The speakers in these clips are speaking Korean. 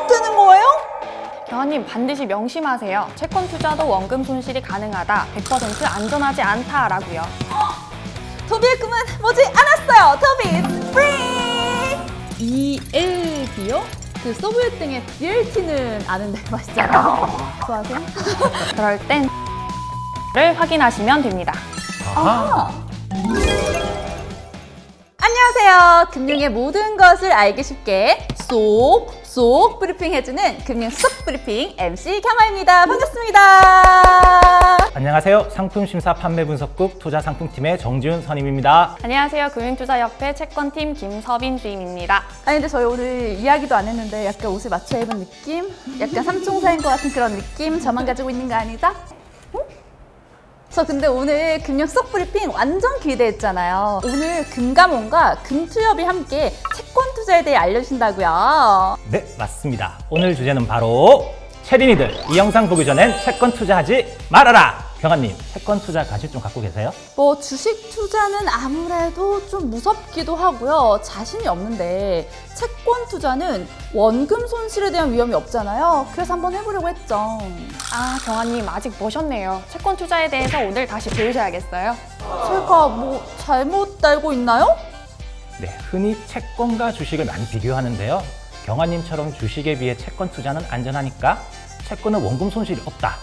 되는 거예요? 경환님 반드시 명심하세요. 채권 투자도 원금 손실이 가능하다, 100% 안전하지 않다라고요. 토비의 꿈은 뭐지? 알았어요. 토비 프리! ELB요? 그 서브웨딩의 BLT는 아는데 맛있잖아요. 좋아하세요? 그럴 땐 를 확인하시면 됩니다. 아하. 안녕하세요. 금융의 모든 것을 알기 쉽게 쏙 브리핑 해주는 금융 쏙 브리핑 MC 경아입니다. 반갑습니다. 안녕하세요. 상품심사 판매분석국 투자상품팀의 정지훈 선임입니다. 안녕하세요. 금융투자협회 채권팀 김서빈 주임입니다. 아니 근데 저희 오늘 이야기도 안 했는데 약간 옷을 맞춰 입은 느낌? 약간 삼총사인 것 같은 그런 느낌? 저만 가지고 있는 거 아니죠? 응? 저 근데 오늘 금융 쏙 브리핑 완전 기대했잖아요. 오늘 금감원과 금투협이 함께 채권 투자에 대해 알려주신다고요. 네, 맞습니다. 오늘 주제는 바로 체린이들, 이 영상 보기 전엔 채권 투자하지 말아라! 경아님, 채권 투자 관심 좀 갖고 계세요? 뭐 주식 투자는 아무래도 좀 무섭기도 하고요. 자신이 없는데 채권 투자는 원금 손실에 대한 위험이 없잖아요. 그래서 한번 해보려고 했죠. 아, 경환님 아직 모셨네요. 채권 투자에 대해서 오늘 다시 배우셔야겠어요. 제가 뭐 잘못 알고 있나요? 네, 흔히 채권과 주식을 많이 비교하는데요. 경아님처럼 주식에 비해 채권 투자는 안전하니까 채권은 원금 손실이 없다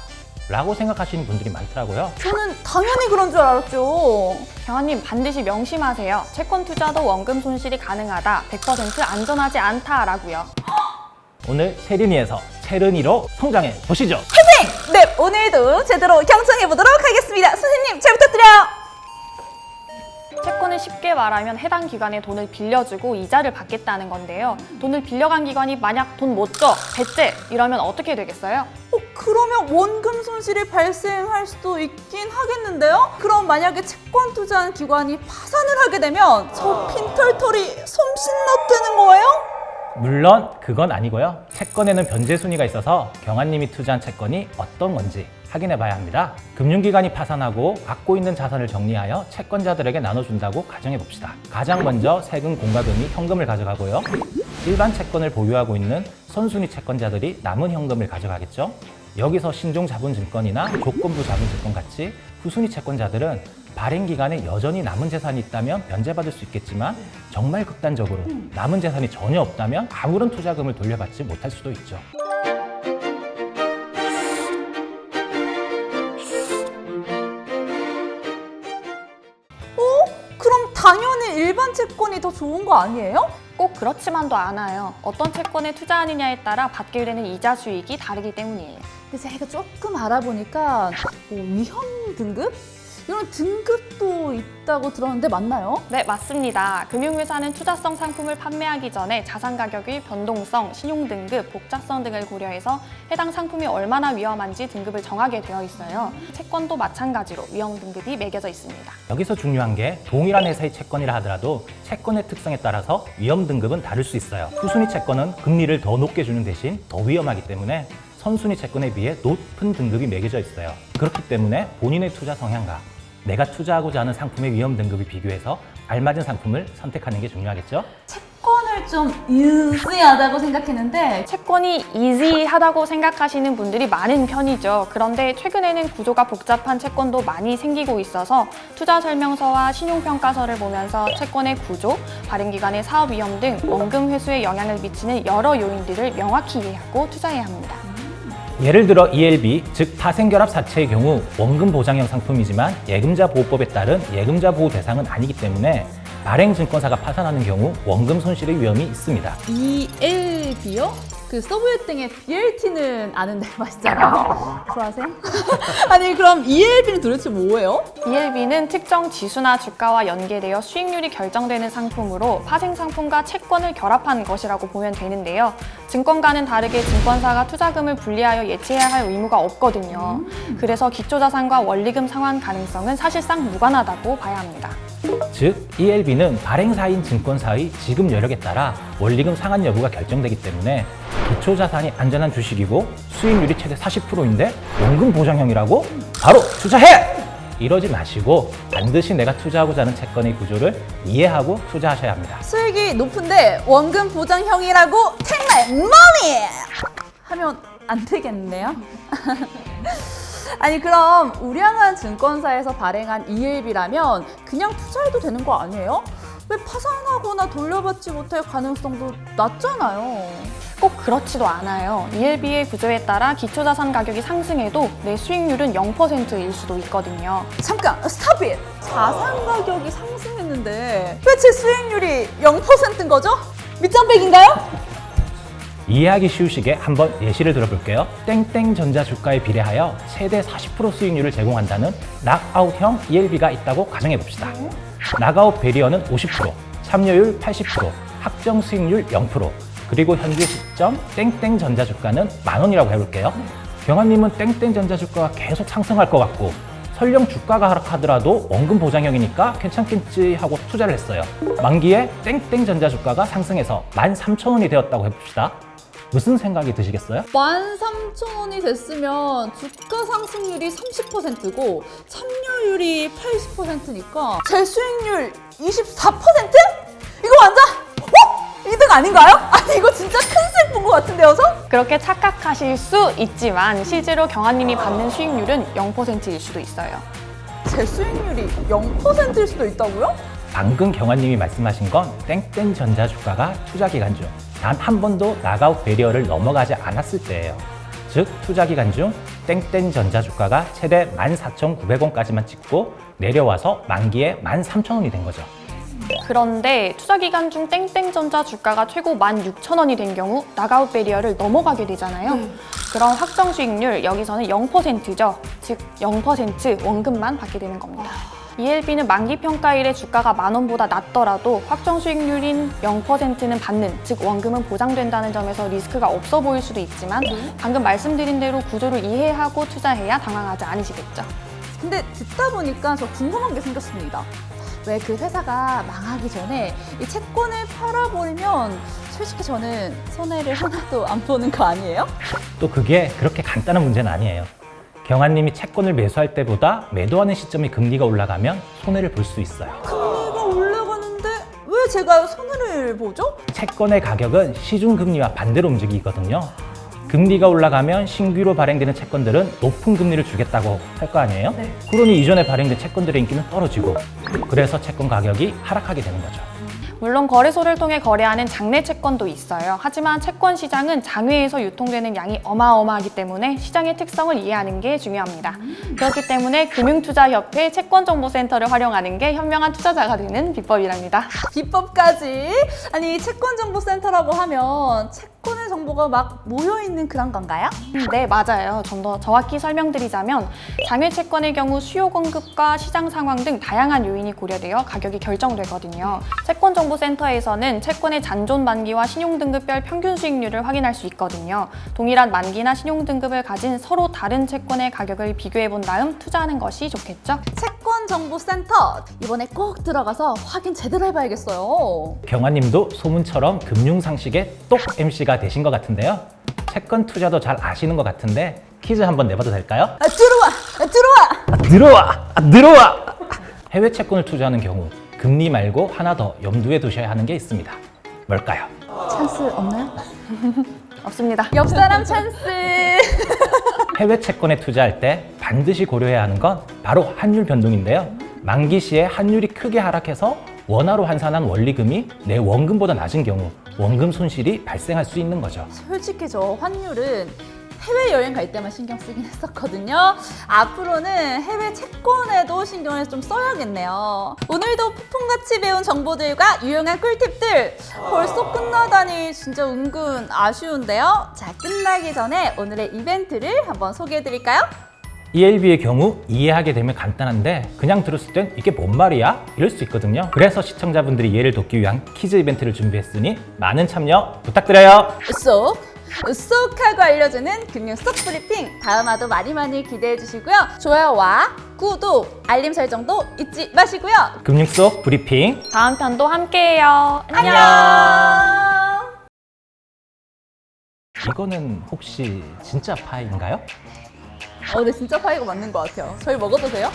라고 생각하시는 분들이 많더라고요. 저는 당연히 그런 줄 알았죠. 경환님 반드시 명심하세요. 채권 투자도 원금 손실이 가능하다, 100% 안전하지 않다라고요. 오늘 체린이에서 체른이로 성장해 보시죠. 네, 오늘도 제대로 경청해 보도록 하겠습니다. 선생님 잘 부탁드려요. 채권을 쉽게 말하면 해당 기관에 돈을 빌려주고 이자를 받겠다는 건데요. 돈을 빌려간 기관이 만약 돈 못 줘, 배째 이러면 어떻게 되겠어요? 그러면 원금 손실이 발생할 수도 있긴 하겠는데요? 그럼 만약에 채권 투자한 기관이 파산을 하게 되면 저 빈털털이 솜씨넛 되는 거예요? 물론 그건 아니고요. 채권에는 변제 순위가 있어서 경아님이 투자한 채권이 어떤 건지 확인해 봐야 합니다. 금융기관이 파산하고 갖고 있는 자산을 정리하여 채권자들에게 나눠준다고 가정해 봅시다. 가장 먼저 세금 공과금이 현금을 가져가고요. 일반 채권을 보유하고 있는 선순위 채권자들이 남은 현금을 가져가겠죠. 여기서 신종자본증권이나 조건부 자본증권 같이 후순위 채권자들은 발행기간에 여전히 남은 재산이 있다면 변제받을 수 있겠지만 정말 극단적으로 남은 재산이 전혀 없다면 아무런 투자금을 돌려받지 못할 수도 있죠. 그럼 당연히 일반 채권이 더 좋은 거 아니에요? 꼭 그렇지만도 않아요. 어떤 채권에 투자하느냐에 따라 받게 되는 이자 수익이 다르기 때문이에요. 그래서 제가 조금 알아보니까 뭐 위험 등급? 이런 등급도 있다고 들었는데 맞나요? 네, 맞습니다. 금융회사는 투자성 상품을 판매하기 전에 자산 가격의 변동성, 신용 등급, 복잡성 등을 고려해서 해당 상품이 얼마나 위험한지 등급을 정하게 되어 있어요. 채권도 마찬가지로 위험 등급이 매겨져 있습니다. 여기서 중요한 게 동일한 회사의 채권이라 하더라도 채권의 특성에 따라서 위험 등급은 다를 수 있어요. 후순위 채권은 금리를 더 높게 주는 대신 더 위험하기 때문에 선순위 채권에 비해 높은 등급이 매겨져 있어요. 그렇기 때문에 본인의 투자 성향과 내가 투자하고자 하는 상품의 위험 등급을 비교해서 알맞은 상품을 선택하는 게 중요하겠죠? 채권을 좀 유지하다고 생각했는데 채권이 이지하다고 생각하시는 분들이 많은 편이죠. 그런데 최근에는 구조가 복잡한 채권도 많이 생기고 있어서 투자 설명서와 신용평가서를 보면서 채권의 구조, 발행기관의 사업 위험 등 원금 회수에 영향을 미치는 여러 요인들을 명확히 이해하고 투자해야 합니다. 예를 들어 ELB, 즉 파생결합 사채의 경우 원금 보장형 상품이지만 예금자 보호법에 따른 예금자 보호 대상은 아니기 때문에 발행증권사가 파산하는 경우 원금 손실의 위험이 있습니다. ELB요? 그 서브웨딩의 BLT는 아는데 맛있잖아요. 좋아하세요? 아니 그럼 ELB는 도대체 뭐예요? ELB는 특정 지수나 주가와 연계되어 수익률이 결정되는 상품으로 파생 상품과 채권을 결합한 것이라고 보면 되는데요. 증권과는 다르게 증권사가 투자금을 분리하여 예치해야 할 의무가 없거든요. 그래서 기초자산과 원리금 상환 가능성은 사실상 무관하다고 봐야 합니다. 즉 ELB는 발행사인 증권사의 지급 여력에 따라 원리금 상환 여부가 결정되기 때문에 기초자산이 안전한 주식이고 수익률이 최대 40%인데 원금 보장형이라고? 바로 투자해! 이러지 마시고 반드시 내가 투자하고자 하는 채권의 구조를 이해하고 투자하셔야 합니다. 수익이 높은데 원금 보장형이라고 take my money! 하면 안 되겠네요. 아니 그럼 우량한 증권사에서 발행한 ELB라면 그냥 투자해도 되는 거 아니에요? 왜 파산하거나 돌려받지 못할 가능성도 낮잖아요. 꼭 그렇지도 않아요. ELB의 구조에 따라 기초자산 가격이 상승해도 내 수익률은 0%일 수도 있거든요. 잠깐, 스탑잇! 자산 가격이 상승했는데 왜 제 수익률이 0%인 거죠? 밑장백인가요? 이해하기 쉬우시게 한번 예시를 들어볼게요. 땡땡전자 주가에 비례하여 최대 40% 수익률을 제공한다는 락아웃형 ELB가 있다고 가정해봅시다. 락아웃 베리어는 50%, 참여율 80%, 확정 수익률 0%, 그리고 현재 시점 땡땡전자 주가는 10,000원이라고 해볼게요. 경환님은 땡땡전자 주가가 계속 상승할 것 같고 설령 주가가 하락하더라도 원금 보장형이니까 괜찮겠지 하고 투자를 했어요. 만기에 땡땡전자 주가가 상승해서 13,000원이 되었다고 해봅시다. 무슨 생각이 드시겠어요? 13,000원이 됐으면 주가 상승률이 30%고 참여율이 80%니까 제 수익률 24%? 이거 완전 2등 아닌가요? 아니 이거 진짜 큰색 본 것 같은데요, 저? 그렇게 착각하실 수 있지만 실제로 경환님이 받는 수익률은 0%일 수도 있어요. 제 수익률이 0%일 수도 있다고요? 방금 경환님이 말씀하신 건 땡땡전자 주가가 투자 기간 중 단 한 번도 락아웃 베리어를 넘어가지 않았을 때예요. 즉 투자 기간 중 땡땡전자 주가가 최대 14,900원까지만 찍고 내려와서 만기에 13,000원이 된 거죠. 그런데 투자 기간 중 땡땡전자 주가가 최고 16,000원이 된 경우 락아웃 베리어를 넘어가게 되잖아요. 그럼 확정 수익률 여기서는 0%죠. 즉 0% 원금만 받게 되는 겁니다. ELB는 만기 평가일에 주가가 10,000원보다 낮더라도 확정 수익률인 0%는 받는, 즉 원금은 보장된다는 점에서 리스크가 없어 보일 수도 있지만 방금 말씀드린 대로 구조를 이해하고 투자해야 당황하지 않으시겠죠. 근데 듣다 보니까 저 궁금한 게 생겼습니다. 왜 그 회사가 망하기 전에 이 채권을 팔아버리면 솔직히 저는 손해를 하나도 안 보는 거 아니에요? 또 그게 그렇게 간단한 문제는 아니에요. 경환님이 채권을 매수할 때보다 매도하는 시점에 금리가 올라가면 손해를 볼 수 있어요. 금리가 올라가는데 왜 제가 손해를 보죠? 채권의 가격은 시중금리와 반대로 움직이거든요. 금리가 올라가면 신규로 발행되는 채권들은 높은 금리를 주겠다고 할 거 아니에요? 그러니 이전에 발행된 채권들의 인기는 떨어지고 그래서 채권 가격이 하락하게 되는 거죠. 물론 거래소를 통해 거래하는 장내 채권도 있어요. 하지만 채권 시장은 장외에서 유통되는 양이 어마어마하기 때문에 시장의 특성을 이해하는 게 중요합니다. 그렇기 때문에 금융투자협회 채권정보센터를 활용하는 게 현명한 투자자가 되는 비법이랍니다. 비법까지? 아니 채권정보센터라고 하면 채권의 정보가 막 모여있는 그런 건가요? 네, 맞아요. 좀 더 정확히 설명드리자면 장외 채권의 경우 수요 공급과 시장 상황 등 다양한 요인이 고려되어 가격이 결정되거든요. 채권정보센터에서는 채권의 잔존 만기와 신용등급별 평균 수익률을 확인할 수 있거든요. 동일한 만기나 신용등급을 가진 서로 다른 채권의 가격을 비교해 본 다음 투자하는 것이 좋겠죠? 채권정보센터 이번에 꼭 들어가서 확인 제대로 해봐야겠어요. 경환님도 소문처럼 금융상식의 똑 MC가 되신 것 같은데요. 채권 투자도 잘 아시는 것 같은데 퀴즈 한번 내봐도 될까요? 들어와! 들어와! 해외 채권을 투자하는 경우 금리 말고 하나 더 염두에 두셔야 하는 게 있습니다. 뭘까요? 찬스 없나요? 없습니다. 옆 사람 찬스! 해외 채권에 투자할 때 반드시 고려해야 하는 건 바로 환율 변동인데요. 만기 시에 환율이 크게 하락해서 원화로 환산한 원리금이 내 원금보다 낮은 경우 원금 손실이 발생할 수 있는 거죠. 솔직히 저 환율은 해외여행 갈 때만 신경 쓰긴 했었거든요. 앞으로는 해외 채권에도 신경을 좀 써야겠네요. 오늘도 폭풍같이 배운 정보들과 유용한 꿀팁들 벌써 끝나다니 진짜 은근 아쉬운데요. 자, 끝나기 전에 오늘의 이벤트를 한번 소개해드릴까요? ELB의 경우 이해하게 되면 간단한데 그냥 들었을 땐 이게 뭔 말이야? 이럴 수 있거든요. 그래서 시청자분들이 이해를 돕기 위한 퀴즈 이벤트를 준비했으니 많은 참여 부탁드려요. 쏙하고 알려주는 금융 쏙 브리핑 다음 화도 많이 기대해 주시고요. 좋아요와 구독, 알림 설정도 잊지 마시고요. 금융 속 브리핑 다음 편도 함께해요. 안녕. 이거는 혹시 진짜 파인가요? 네, 진짜 파이가 맞는 것 같아요. 저희 먹어도 돼요?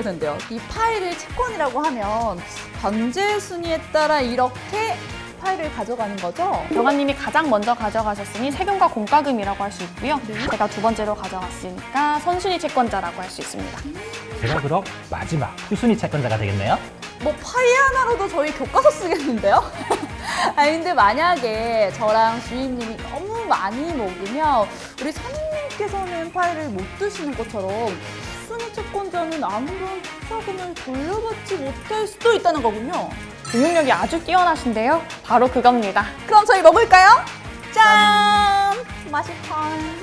된대요. 이 파이를 채권이라고 하면 반제 순위에 따라 이렇게 파일을 가져가는 거죠? 경아님이 가장 먼저 가져가셨으니 세금과 공과금이라고 할 수 있고요. 제가 두 번째로 가져갔으니까 선순위 채권자라고 할 수 있습니다. 제가 그럼 마지막 후순위 채권자가 되겠네요. 뭐 파일 하나로도 저희 교과서 쓰겠는데요? 아니 근데 만약에 저랑 주인님이 너무 많이 먹으면 우리 사장님께서는 파일을 못 드시는 것처럼 순위 채권자는 아무런 투자금을 돌려받지 못할 수도 있다는 거군요. 기억력이 아주 뛰어나신데요. 바로 그겁니다. 그럼 저희 먹을까요? 짠! 맛있다.